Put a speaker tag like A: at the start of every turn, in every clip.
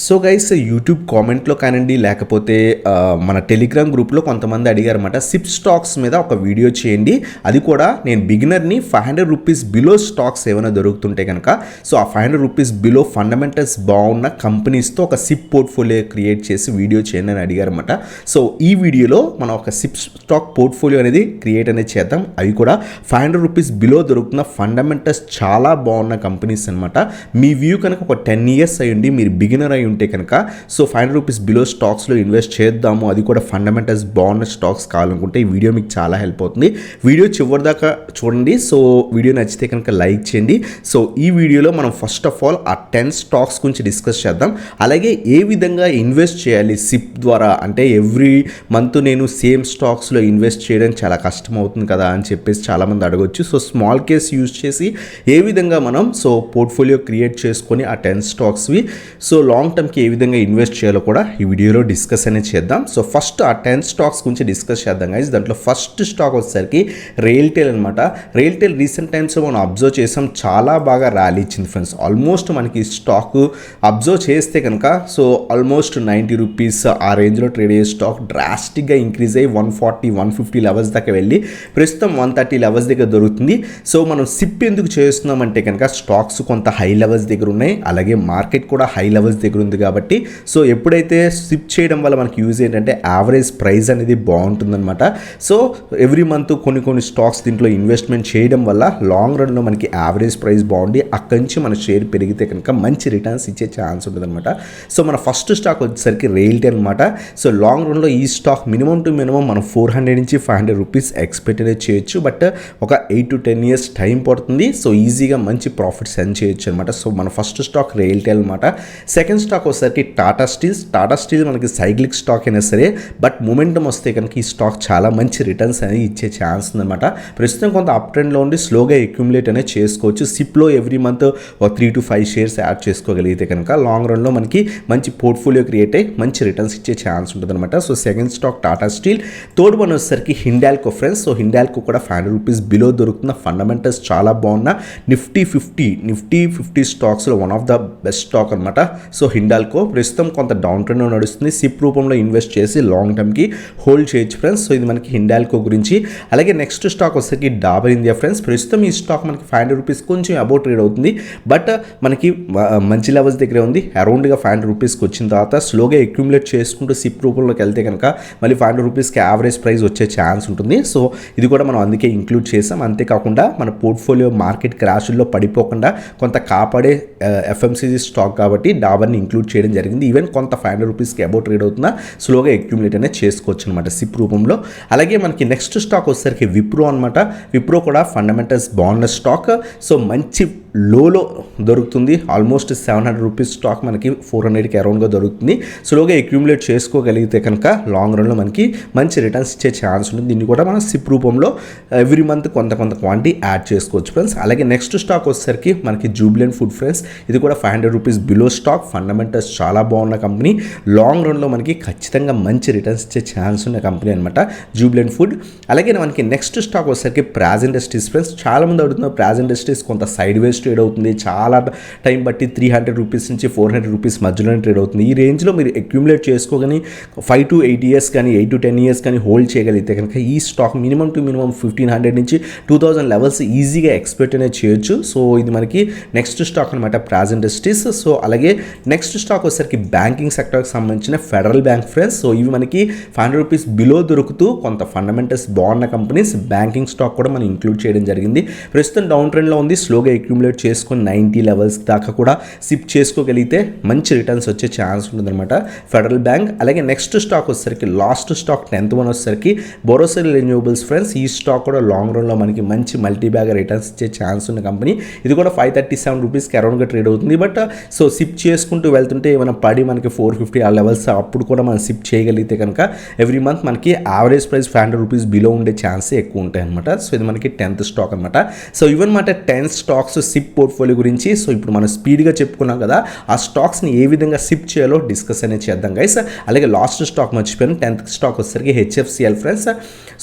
A: So guys YouTube కామెంట్లో కానివ్వండి లేకపోతే మన టెలిగ్రామ్ గ్రూప్లో కొంతమంది అడిగారన్నమాట సిప్ స్టాక్స్ మీద ఒక వీడియో చేయండి, అది కూడా నేను బిగినర్ని ₹500 బిలో స్టాక్స్ ఏమైనా దొరుకుతుంటే కనుక సో ఆ ₹500 బిలో ఫండమెంటల్స్ బాగున్న కంపెనీస్తో ఒక సిప్ పోర్ట్ఫోలియో క్రియేట్ చేసి వీడియో చేయండి అని అడిగారన్నమాట. సో ఈ వీడియోలో మనం ఒక సిప్ స్టాక్ పోర్ట్ఫోలియో అనేది క్రియేట్ అనేది చేద్దాం. అవి కూడా ₹500 బిలో దొరుకుతున్న ఫండమెంటల్స్ చాలా బాగున్న కంపెనీస్ అనమాట. మీ వ్యూ కనుక ఒక 10 years అయ్యండి, మీరు బిగినర్ ఉంటే కనుక సో ₹500 బిలో స్టాక్స్లో ఇన్వెస్ట్ చేద్దాము, అది కూడా ఫండమెంటల్స్ బాగున్న స్టాక్స్ కావాలనుకుంటే ఈ వీడియో మీకు చాలా హెల్ప్ అవుతుంది. వీడియో చివరి దాకా చూడండి. సో వీడియో నచ్చితే కనుక లైక్ చేయండి. సో ఈ వీడియోలో మనం ఫస్ట్ ఆఫ్ ఆల్ ఆ 10 స్టాక్స్ గురించి డిస్కస్ చేద్దాం. అలాగే ఏ విధంగా ఇన్వెస్ట్ చేయాలి సిప్ ద్వారా, అంటే ఎవ్రీ మంత్ నేను సేమ్ స్టాక్స్లో ఇన్వెస్ట్ చేయడం చాలా కష్టం అవుతుంది కదా అని చెప్పేసి చాలామంది అడగొచ్చు. సో స్మాల్ కేస్ యూజ్ చేసి ఏ విధంగా మనం సో పోర్ట్ఫోలియో క్రియేట్ చేసుకొని ఆ 10 స్టాక్స్వి సో లాంగ్ టర్మ్కి ఏ విధంగా ఇన్వెస్ట్ చేయాలో కూడా ఈ వీడియోలో డిస్కస్ అనేది చేద్దాం. సో ఫస్ట్ ఆ 10 స్టాక్స్ గురించి డిస్కస్ చేద్దాం గైస్. దాంట్లో ఫస్ట్ స్టాక్ వచ్చేసరికి రైల్టెల్ అనమాట. రైల్టెల్ రీసెంట్ టైమ్స్లో మనం అబ్జర్వ్ చేసాం, చాలా బాగా ర్యాలీ ఇచ్చింది ఫ్రెండ్స్. ఆల్మోస్ట్ మనకి స్టాక్ అబ్జర్వ్ చేస్తే కనుక సో ఆల్మోస్ట్ ₹90 ఆ రేంజ్లో ట్రేడ్ అయ్యే స్టాక్ డ్రాస్టిక్గా ఇంక్రీజ్ అయ్యి 140-150 లెవెల్స్ దాకా వెళ్ళి ప్రస్తుతం 130 లెవెల్స్ దగ్గర దొరుకుతుంది. సో మనం సిప్ ఎందుకు చేస్తున్నామంటే కనుక స్టాక్స్ కొంత హై లెవెల్స్ దగ్గర ఉన్నాయి, అలాగే మార్కెట్ కూడా హై లెవెల్స్ దగ్గర ఉంది కాబట్టి సో ఎప్పుడైతే సిప్ చేయడం వల్ల మనకి యూజ్ ఏంటంటే యావరేజ్ ప్రైస్ అనేది బాగుంటుందన్నమాట. సో ఎవ్రీ మంత్ కొన్ని స్టాక్స్ దీంట్లో ఇన్వెస్ట్మెంట్ చేయడం వల్ల లాంగ్ రన్లో మనకి యావరేజ్ ప్రైస్ బాగుండి అక్కడి నుంచి మన షేర్ పెరిగితే కనుక మంచి రిటర్న్స్ ఇచ్చే ఛాన్స్ ఉంటుందన్నమాట. సో మన ఫస్ట్ స్టాక్ వచ్చేసరికి రైల్టెల్ అనమాట. సో లాంగ్ రన్లో ఈ స్టాక్ మినిమం టు మినిమం మనం ₹400 నుంచి ₹500 ఎక్స్పెక్ట్ అనేది చేయొచ్చు, బట్ ఒక 8 to 10 years టైం పడుతుంది. సో ఈజీగా మంచి ప్రాఫిట్స్ ఎర్న్ చేయొచ్చు అనమాట. సో మన ఫస్ట్ స్టాక్ రైల్టెల్ అనమాట. సెకండ్ స్టాక్ వచ్చేసరికి టాటా స్టీల్ మనకి సైక్లిక్ స్టాక్ అయినా సరే, బట్ మొమెంటం వస్తే కనుక ఈ స్టాక్ చాలా మంచి రిటర్న్స్ అనేది ఇచ్చే ఛాన్స్ ఉందన్నమాట. ప్రస్తుతం కొంత అప్ ట్రెండ్లో ఉండి స్లోగా అక్యుములేట్ అనేది చేసుకోవచ్చు. సిప్లో ఎవ్రీ మంత్ ఒక 3 to 5 షేర్స్ యాడ్ చేసుకోగలిగితే కనుక లాంగ్ రన్లో మనకి మంచి పోర్ట్ఫోలియో క్రియేట్ అయ్యి మంచి రిటర్న్స్ ఇచ్చే ఛాన్స్ ఉంటుందన్నమాట. So second stock Tata steel. Third one వచ్చేసరికి హిండాల్కో ఫ్రెండ్స్. సో హిండాల్కో కూడా ₹500 బిలో దొరుకుతున్న ఫండమెంటల్స్ చాలా బాగున్న నిఫ్టీ 50 స్టాక్స్లో one of the best stock అనమాట. సో హిండాల్కో ప్రస్తుతం కొంత డౌన్ ట్రెండ్లో నడుస్తుంది. సిప్ రూపంలో ఇన్వెస్ట్ చేసి లాంగ్ టర్మ్కి హోల్డ్ చేయొచ్చు ఫ్రెండ్స్. సో ఇది మనకి హిండాల్కో గురించి. అలాగే నెక్స్ట్ స్టాక్ వచ్చేసరికి డాబర్ ఇండియా ఫ్రెండ్స్. ప్రస్తుతం ఈ స్టాక్ మనకి ₹500 కొంచెం అబౌవ్ ట్రేడ్ అవుతుంది, బట్ మనకి మంచి లెవెల్స్ దగ్గరే ఉంది. అరౌండ్గా ₹500కి వచ్చిన తర్వాత స్లోగా అక్యుములేట్ చేసుకుంటూ సిప్ రూపంలోకి వెళ్తే కనుక మళ్ళీ ₹500కి యావరేజ్ ప్రైస్ వచ్చే ఛాన్స్ ఉంటుంది. సో ఇది కూడా మనం అందుకే ఇంక్లూడ్ చేసాం. అంతేకాకుండా మన పోర్ట్ఫోలియో మార్కెట్ క్రాష్ల్లో పడిపోకుండా కొంత కాపాడే FMCG స్టాక్ కాబట్టి డాబర్ని ఇంక్లూడ్ చేయడం జరిగింది. ఈవెన్ కొంత ₹500కి అబౌవ్ ట్రేడ్ అవుతున్నా స్లోగా అక్యుములేట్ అనేది చేసుకోవచ్చు అనమాట సిప్ రూపంలో. అలాగే మనకి నెక్స్ట్ స్టాక్ వచ్చేసరికి విప్రో అనమాట. విప్రో కూడా ఫండమెంటల్స్ బాగున్న స్టాక్. సో మంచి లోలో దొరుకుతుంది. ఆల్మోస్ట్ ₹700 స్టాక్ మనకి 400కి అరౌండ్గా దొరుకుతుంది. స్లోగా అక్యుములేట్ చేసుకోగలిగితే కనుక లాంగ్ రన్లో మనకి మంచి రిటర్న్స్ ఇచ్చే ఛాన్స్ ఉంటుంది. దీన్ని కూడా మనం సిప్ రూపంలో ఎవ్రీ మంత్ కొంత క్వాంటిటీ యాడ్ చేసుకోవచ్చు ఫ్రెండ్స్. అలాగే నెక్స్ట్ స్టాక్ వచ్చేసరికి మనకి జూబిలెంట్ ఫుడ్ ఫ్రెండ్స్. ఇది కూడా ₹500 బిలో స్టాక్, ఫండమెంటల్స్ చాలా బాగున్న కంపెనీ. లాంగ్ రన్లో మనకి ఖచ్చితంగా మంచి రిటర్న్స్ ఇచ్చే ఛాన్స్ ఉన్న కంపెనీ అనమాట జూబిలెంట్ ఫుడ్. అలాగే మనకి నెక్స్ట్ స్టాక్ వచ్చేసరికి ప్రాజ్ ఇండస్ట్రీస్ ఫ్రెండ్స్. చాలామంది అడుగుతున్నారు ప్రాజ్ ఇండస్ట్రీస్ కొంత సైడ్ వేస్ ట్రేడ్ అవుతుంది, చాలా టైం బట్టి ₹300 నుంచి ₹400 మధ్యలోనే ట్రేడ్ అవుతుంది. ఈ రేంజ్లో మీరు అక్యుములేట్ చేసుకోగాని 5 to 8 years కానీ 8 to 10 years కానీ హోల్డ్ చేయగలిగితే కనుక ఈ స్టాక్ మినిమం టు మినిమం 1500 నుంచి 2000 లెవెల్స్ ఈజీగా ఎక్స్పెక్ట్ అనేది చేయొచ్చు. సో ఇది మనకి నెక్స్ట్ స్టాక్ అనమాట ప్రాజ్ ఇండస్ట్రీస్. సో అలాగే నెక్స్ట్ స్టాక్ వచ్చేసరికి బ్యాంకింగ్ సెక్టర్కి సంబంధించిన ఫెడరల్ బ్యాంక్ ఫ్రెండ్స్. సో ఇవి మనకి ₹500 బిలో దొరుకుతూ కొంత ఫండమెంటల్స్ బాగున్న కంపెనీస్. బ్యాంకింగ్ స్టాక్ కూడా మనం ఇంక్లూడ్ చేయడం జరిగింది. ప్రస్తుతం డౌన్ ట్రెండ్లో ఉంది. స్లోగా అక్యుములేట్ చేసుకొని 90 లెవెల్స్ దాకా కూడా సిప్ చేసుకోగలిగితే మంచి రిటర్న్స్ వచ్చే ఛాన్స్ ఉంటుందన్నమాట ఫెడరల్ బ్యాంక్. అలాగే నెక్స్ట్ స్టాక్ వచ్చేసరికి లాస్ట్ స్టాక్ 10th వన్ వచ్చేసరికి బోరోసిల్ రెన్యూవబుల్స్ ఫ్రెండ్స్. ఈ స్టాక్ కూడా లాంగ్ రన్లో మనకి మంచి మల్టీ బ్యాగ్ రిటర్న్స్ ఇచ్చే ఛాన్స్ ఉన్న కంపెనీ. ఇది కూడా ₹537కి అరౌండ్గా ట్రేడ్ అవుతుంది, బట్ సో సిప్ చేసుకుంటూ వెళ్తుంటే ఏమైనా పడి మనకి 450 ఆ లెవెల్స్ అప్పుడు కూడా మనం సిప్ చేయగలిగితే కనుక ఎవ్రీ మంత్ మనకి యావరేజ్ ప్రైస్ ₹500 బిలో ఉండే ఛాన్సే ఎక్కువ ఉంటాయి అనమాట. సో ఇది మనకి 10th స్టాక్ అనమాట. సో ఇవన్నమాట 10 స్టాక్స్ సిప్ పోర్ట్ఫోలియో గురించి. సో ఇప్పుడు మనం స్పీడ్గా చెప్పుకున్నాం కదా, ఆ స్టాక్స్ని ఏ విధంగా సిప్ చేయాలో డిస్కస్ అనేది చేద్దాం గైస్. అలాగే లాస్ట్ స్టాక్ మర్చిపోయాను, 10th స్టాక్ వచ్చేసరికి HFCL ఫ్రెండ్స్.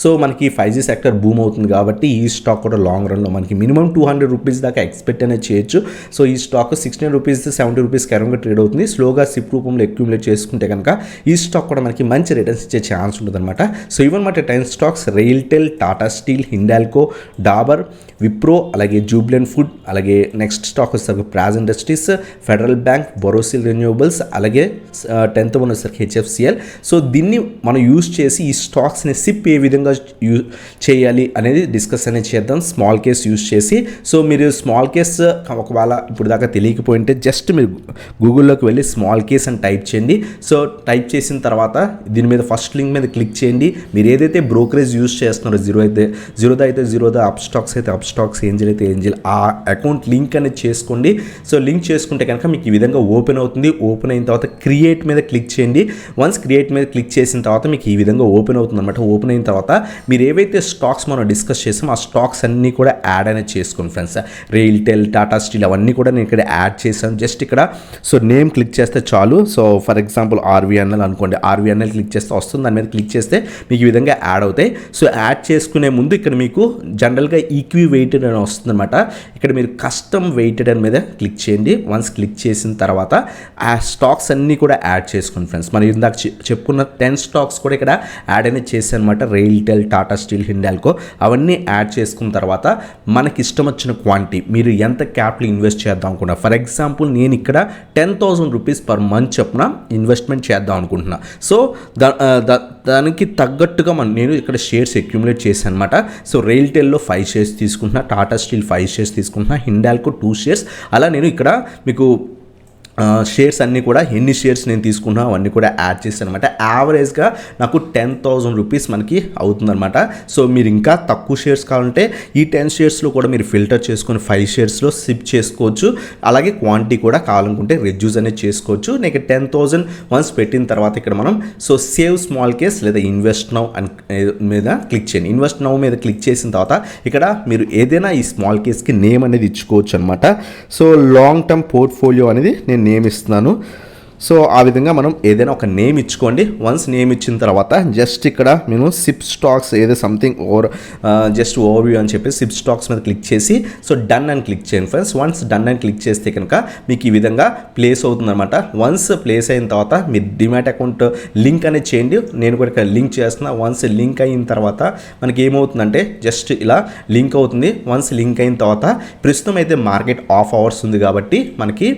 A: సో మనకి 5G సెక్టర్ బూమ్ అవుతుంది కాబట్టి ఈ స్టాక్ కూడా లాంగ్ రన్లో మనకి మినిమం 200 రూపీస్ దాకా ఎక్స్పెక్ట్ అనేది చేయొచ్చు. సో ఈ స్టాక్ 16 రూపీస్ 70 రూపీస్కి అరౌండ్గా ట్రేడ్ అవుతుంది. స్లోగా సిప్ రూపంలో అక్యూములేట్ చేసుకుంటే కనుక ఈ స్టాక్ కూడా మనకి మంచి రిటర్న్స్ ఇచ్చే ఛాన్స్ ఉంటుంది అనమాట. సో ఇవన్నమాట 10 స్టాక్స్: రైల్టెల్, టాటా స్టీల్, హిండాల్కో, డాబర్, విప్రో, అలాగే జూబ్లెంట్ ఫుడ్, అలాగే నెక్స్ట్ స్టాక్ వచ్చేసరికి Praj Industries, Federal Bank, Borosil Renewables, అలాగే 10th వన్ వచ్చేసరికి HFCL. సో దీన్ని మనం యూజ్ చేసి ఈ స్టాక్స్ని సిప్ ఏ విధంగా చేయాలి అనేది డిస్కస్ అనేది చేద్దాం స్మాల్ కేస్ యూజ్ చేసి. సో మీరు స్మాల్ కేస్ ఒకవేళ ఇప్పుడు దాకా తెలియకపోయింటే జస్ట్ మీరు గూగుల్లోకి వెళ్ళి స్మాల్ కేస్ అని టైప్ చేయండి. సో టైప్ చేసిన తర్వాత దీని మీద ఫస్ట్ లింక్ మీద క్లిక్ చేయండి. మీరు ఏదైతే బ్రోకరేజ్ యూజ్ చేస్తున్నారో జీరోదా అప్ స్టాక్స్ అయితే అప్ స్టాక్స్, ఏంజిల్ అయితే ఏంజిల్, ఆ అకౌంట్ లింక్ అనేది చేసుకోండి. సో లింక్ చేసుకుంటే కనుక మీకు ఈ విధంగా ఓపెన్ అవుతుంది. ఓపెన్ అయిన తర్వాత క్రియేట్ మీద క్లిక్ చేయండి. వన్స్ క్రియేట్ మీద క్లిక్ చేసిన తర్వాత మీకు ఈ విధంగా ఓపెన్ అవుతుంది అనమాట. ఓపెన్ అయిన తర్వాత మీరు ఏవైతే స్టాక్స్ మనం డిస్కస్ చేసామో ఆ స్టాక్స్ అన్నీ కూడా యాడ్ అనేది చేసుకోండి ఫ్రెండ్స్. రైల్టెల్, టాటా స్టీల్ అవన్నీ కూడా నేను ఇక్కడ యాడ్ చేశాను. జస్ట్ ఇక్కడ సో నేమ్ క్లిక్ చేస్తే చాలు. సో ఫర్ ఎగ్జాంపుల్ RVNL అనుకోండి, RVNL క్లిక్ చేస్తే వస్తుంది. దాని మీద క్లిక్ చేస్తే మీకు ఈ విధంగా యాడ్ అవుతాయి. సో యాడ్ చేసుకునే ముందు ఇక్కడ మీకు జనరల్గా ఈక్వి వెయిటెడ్ అని వస్తుంది అనమాట. ఇక్కడ మీరు కస్టమ్ వెయిటెడ్ అని మీద క్లిక్ చేయండి. వన్స్ క్లిక్ చేసిన తర్వాత ఆ స్టాక్స్ అన్నీ కూడా యాడ్ చేసుకోండి ఫ్రెండ్స్. మనం ఇందాక చెప్పుకున్న 10 స్టాక్స్ కూడా ఇక్కడ యాడ్ అనేది చేశాను అనమాట. రైల్టెల్, టాటా స్టీల్, హిండాల్కో అవన్నీ యాడ్ చేసుకున్న తర్వాత మనకి ఇష్టం వచ్చిన క్వాంటిటీ మీరు ఎంత క్యాపిటల్ ఇన్వెస్ట్ చేద్దాం అనుకున్నా. ఫర్ ఎగ్జాంపుల్ నేను ఇక్కడ 10,000 రూపీస్ పర్ మంత్ చొప్పున ఇన్వెస్ట్మెంట్ చేద్దాం అనుకుంటున్నా. సో దానికి తగ్గట్టుగా నేను ఇక్కడ షేర్స్ అక్యూములేట్ చేశాను అనమాట. సో రైల్టెల్లో 5 షేర్స్ తీసుకుంటున్నా, టాటా స్టీల్ 5 షేర్స్ తీసుకుంటున్నా, హిండాల్కో 2 షేర్స్. అలా నేను ఇక్కడ మీకు షేర్స్ అన్నీ కూడా ఎన్ని షేర్స్ నేను తీసుకున్నా అవన్నీ కూడా యాడ్ చేస్తాను అనమాట. యావరేజ్గా నాకు 10,000 రూపీస్ మనకి అవుతుందన్నమాట. సో మీరు ఇంకా తక్కువ షేర్స్ కావాలంటే ఈ 10 షేర్స్లో కూడా మీరు ఫిల్టర్ చేసుకొని 5 షేర్స్లో సిప్ చేసుకోవచ్చు. అలాగే క్వాంటిటీ కూడా కావాలనుకుంటే రెడ్యూస్ అనేది చేసుకోవచ్చు. నేను 10,000 వన్స్ పెట్టిన తర్వాత ఇక్కడ మనం సో సేవ్ స్మాల్ కేస్ లేదా ఇన్వెస్ట్ నౌ అని మీద క్లిక్ చేయండి. ఇన్వెస్ట్ నౌ మీద క్లిక్ చేసిన తర్వాత ఇక్కడ మీరు ఏదైనా ఈ స్మాల్ కేస్కి నేమ్ అనేది ఇచ్చుకోవచ్చు అనమాట. సో లాంగ్ టర్మ్ పోర్ట్ఫోలియో అనేది నేను నేమ్ ఇస్తున్నాను. సో ఆ విధంగా మనం ఏదైనా ఒక నేమ్ ఇచ్చుకోండి. వన్స్ నేమ్ ఇచ్చిన తర్వాత జస్ట్ ఇక్కడ నేను సిప్ స్టాక్స్ ఏదో సంథింగ్ జస్ట్ ఓవర్వ్యూ అని చెప్పి సిప్ స్టాక్స్ మీద క్లిక్ చేసి సో డన్ అని క్లిక్ చేయండి ఫ్రెండ్స్. వన్స్ డన్ అని క్లిక్ చేస్తే కనుక మీకు ఈ విధంగా ప్లేస్ అవుతుందన్నమాట. వన్స్ ప్లేస్ అయిన తర్వాత మీ డిమాట్ అకౌంట్ లింక్ అనేది చేయండి. నేను కూడా ఇక్కడ లింక్ చేస్తున్నా. వన్స్ లింక్ అయిన తర్వాత మనకి ఏమవుతుందంటే జస్ట్ ఇలా లింక్ అవుతుంది. వన్స్ లింక్ అయిన తర్వాత ప్రస్తుతం అయితే మార్కెట్ ఆఫ్ అవర్స్ ఉంది కాబట్టి మనకి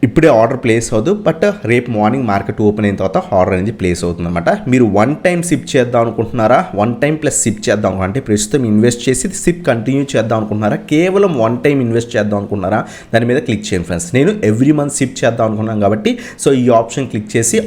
A: ఇప్పుడే ఆర్డర్ ప్లేస్ అవ్వదు. బట్ రేపు మార్నింగ్ మార్కెట్ ఓపెన్ అయిన తర్వాత ఆర్డర్ అనేది ప్లేస్ అవుతుంది అనమాట. మీరు 1 టైం సిప్ చేద్దాం అనుకుంటున్నారా, 1 టైం ప్లస్ సిప్ చేద్దాం అనుకుంటే ప్రస్తుతం ఇన్వెస్ట్ చేసి సిప్ కంటిన్యూ చేద్దాం అనుకుంటున్నారా, కేవలం 1 టైం ఇన్వెస్ట్ చేద్దాం అనుకున్నారా, దాని మీద క్లిక్ చేయండి ఫ్రెండ్స్. నేను ఎవ్రీ మంత్ సిప్ చేద్దాం అనుకున్నాను కాబట్టి సో ఈ ఆప్షన్ క్లిక్ చేసి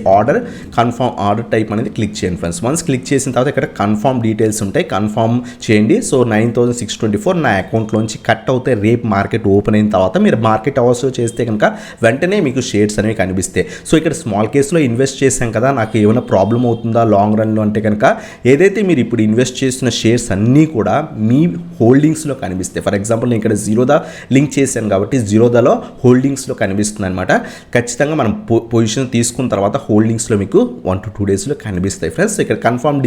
A: కన్ఫర్మ్ ఆర్డర్ టైప్ అనేది క్లిక్ చేయండి ఫ్రెండ్స్. వన్స్ క్లిక్ చేసిన తర్వాత ఇక్కడ కన్ఫర్మ్ డీటెయిల్స్ ఉంటాయి, కన్ఫర్మ్ చేయండి. సో 9,624 నా అకౌంట్లోంచి కట్ అవుతాయి. రేపు మార్కెట్ ఓపెన్ అయిన తర్వాత మీరు మార్కెట్ అవర్స్లో చేస్తే కనుక వెంటనే మీకు షేర్స్ అనేవి కనిపిస్తాయి. సో ఇక్కడ స్మాల్ కేస్లో ఇన్వెస్ట్ చేశాం కదా, నాకు ఏమైనా ప్రాబ్లం అవుతుందా లాంగ్ రన్లో అంటే కనుక ఏదైతే మీరు ఇప్పుడు ఇన్వెస్ట్ చేసిన షేర్స్ అన్నీ కూడా మీ హోల్డింగ్స్లో కనిపిస్తాయి. ఫర్ ఎగ్జాంపుల్ నేను ఇక్కడ జీరోదా లింక్ చేశాను కాబట్టి జీరోదాలో హోల్డింగ్స్లో కనిపిస్తుంది అనమాట. ఖచ్చితంగా మనం పొజిషన్ తీసుకున్న తర్వాత హోల్డింగ్స్లో మీకు 1 to 2 డేస్లో కనిపిస్తాయి ఫ్రెండ్స్. ఇక్కడ కన్ఫర్మ్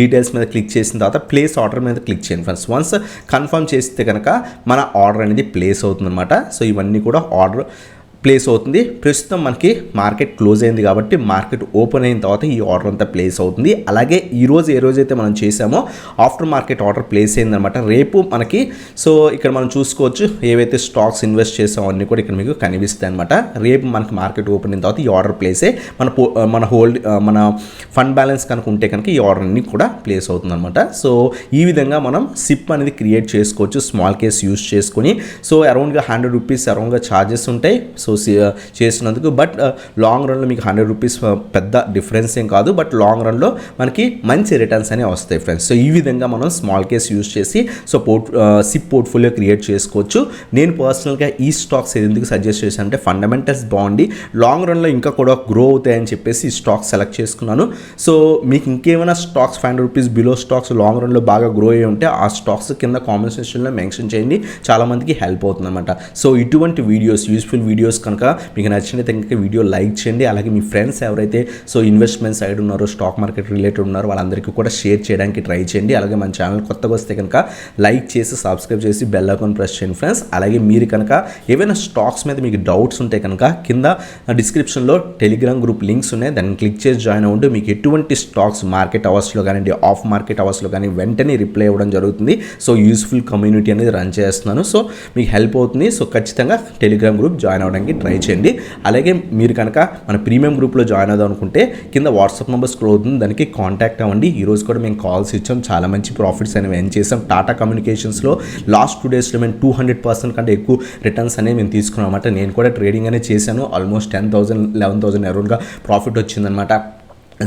A: డీటెయిల్స్ మీద క్లిక్ చేసిన తర్వాత ప్లేస్ ఆర్డర్ మీద క్లిక్ చేయండి ఫ్రెండ్స్. వన్స్ కన్ఫర్మ్ చేస్తే కనుక మన ఆర్డర్ అనేది ప్లేస్ అవుతుంది అనమాట. సో ఇవన్నీ కూడా ఆర్డర్ ప్లేస్ అవుతుంది. ప్రస్తుతం మనకి మార్కెట్ క్లోజ్ అయింది కాబట్టి మార్కెట్ ఓపెన్ అయిన తర్వాత ఈ ఆర్డర్ అంతా ప్లేస్ అవుతుంది. అలాగే ఈరోజు ఏ రోజైతే మనం చేసామో ఆఫ్టర్ మార్కెట్ ఆర్డర్ ప్లేస్ అయిందనమాట. రేపు మనకి సో ఇక్కడ మనం చూసుకోవచ్చు ఏవైతే స్టాక్స్ ఇన్వెస్ట్ చేసామో అన్నీ కూడా ఇక్కడ మీకు కనిపిస్తాయి అనమాట. రేపు మనకి మార్కెట్ ఓపెన్ అయిన తర్వాత ఈ ఆర్డర్ ప్లేస్ అయ్యి మన ఫండ్ బ్యాలెన్స్ కనుక ఉంటే కనుక ఈ ఆర్డర్ అన్ని కూడా ప్లేస్ అవుతుంది అనమాట. సో ఈ విధంగా మనం సిప్ అనేది క్రియేట్ చేసుకోవచ్చు స్మాల్ కేస్ యూస్ చేసుకొని. సో అరౌండ్గా 100 రూపీస్ అరౌండ్గా ఛార్జెస్ ఉంటాయి సో చేసినందుకు. బట్ లాంగ్ రన్లో మీకు 100 రూపీస్ పెద్ద డిఫరెన్స్ ఏం కాదు. బట్ లాంగ్ రన్లో మనకి మంచి రిటర్న్స్ అనేవి వస్తాయి ఫ్రెండ్స్. సో ఈ విధంగా మనం స్మాల్ కేస్ యూస్ చేసి సో సిప్ పోర్ట్ఫోలియో క్రియేట్ చేసుకోవచ్చు. నేను పర్సనల్గా ఈ స్టాక్స్ ఎందుకు సజెస్ట్ చేశాను అంటే ఫండమెంటల్స్ బాగుండి లాంగ్ రన్లో ఇంకా కూడా గ్రో అవుతాయని చెప్పేసి ఈ స్టాక్స్ సెలెక్ట్ చేసుకున్నాను. సో మీకు ఇంకేమైనా stocks 500 rupees below stocks long రన్లో బాగా గ్రో అయ్యి ఉంటే ఆ స్టాక్స్ కింద కామెంట్ సెక్షన్లో మెన్షన్ చేయండి. చాలామందికి హెల్ప్ అవుతుంది అనమాట. సో ఇటువంటి వీడియోస్ యూస్ఫుల్ వీడియోస్ కనుక మీకు నచ్చినట్లయితే కనుక వీడియో లైక్ చేయండి. అలాగే మీ ఫ్రెండ్స్ ఎవరైతే సో ఇన్వెస్ట్మెంట్ సైడ్ ఉన్నారో, స్టాక్ మార్కెట్ రిలేటెడ్ ఉన్నారో వాళ్ళందరికీ కూడా షేర్ చేయడానికి ట్రై చేయండి. అలాగే మన ఛానల్ కొత్తగా వస్తే కనుక లైక్ చేసి సబ్స్క్రైబ్ చేసి బెల్ ఐకాన్ ప్రెస్ చేయండి ఫ్రెండ్స్. అలాగే మీరు కనుక ఏవైనా స్టాక్స్ మీద మీకు డౌట్స్ ఉంటే కనుక కింద డిస్క్రిప్షన్లో టెలిగ్రామ్ గ్రూప్ లింక్స్ ఉన్నాయి, దాన్ని క్లిక్ చేసి జాయిన్ అవ్వండి. మీకు ఎటువంటి స్టాక్స్ మార్కెట్ అవర్స్లో కానివ్వండి, ఆఫ్ మార్కెట్ అవర్స్లో కానీ వెంటనే రిప్లై ఇవ్వడం జరుగుతుంది. సో యూస్ఫుల్ కమ్యూనిటీ అనేది రన్ చేస్తున్నాను. సో మీకు హెల్ప్ అవుతుంది. సో ఖచ్చితంగా టెలిగ్రామ్ గ్రూప్ జాయిన్ అవ్వడానికి ట్రై చేయండి. అలాగే మీరు కనుక మన ప్రీమియం గ్రూప్లో జాయిన్ అవుదాం అనుకుంటే కింద వాట్సాప్ నెంబర్ స్క్రోల్ అవుతుంది, దానికి కాంటాక్ట్ అవ్వండి. ఈరోజు కూడా మేము కాల్స్ ఇచ్చాం, చాలా మంచి ప్రాఫిట్స్ అనేవి ఎర్న్ చేసాం. టాటా కమ్యూనికేషన్స్లో లాస్ట్ 2 డేస్లో మేము 200% కంటే ఎక్కువ రిటర్న్స్ అనేవి మేము తీసుకున్నాం అనమాట. నేను కూడా ట్రేడింగ్ అనేది చేశాను. ఆల్మోస్ట్ 10,000 11,000 అరౌండ్గా ప్రాఫిట్ వచ్చిందనమాట.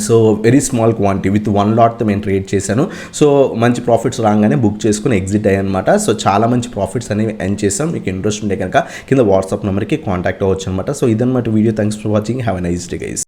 A: So very small quantity with 1 లాట్తో నేను ట్రేడ్ చేశాను. సో మంచి ప్రాఫిట్స్ రాగానే బుక్ చేసుకుని ఎగ్జిట్ అయ్యాను అనమాట. సో చాలా మంచి ప్రాఫిట్స్ అనేవి ఎర్న్ చేసాం. మీకు ఇంట్రెస్ట్ ఉంటే కనుక కింద వాట్సాప్ నెంబర్కి కాంటాక్ట్ అవ్వచ్చు అనమాట. సో ఇదన్నమాట video. Thanks for watching. Have a nice day guys.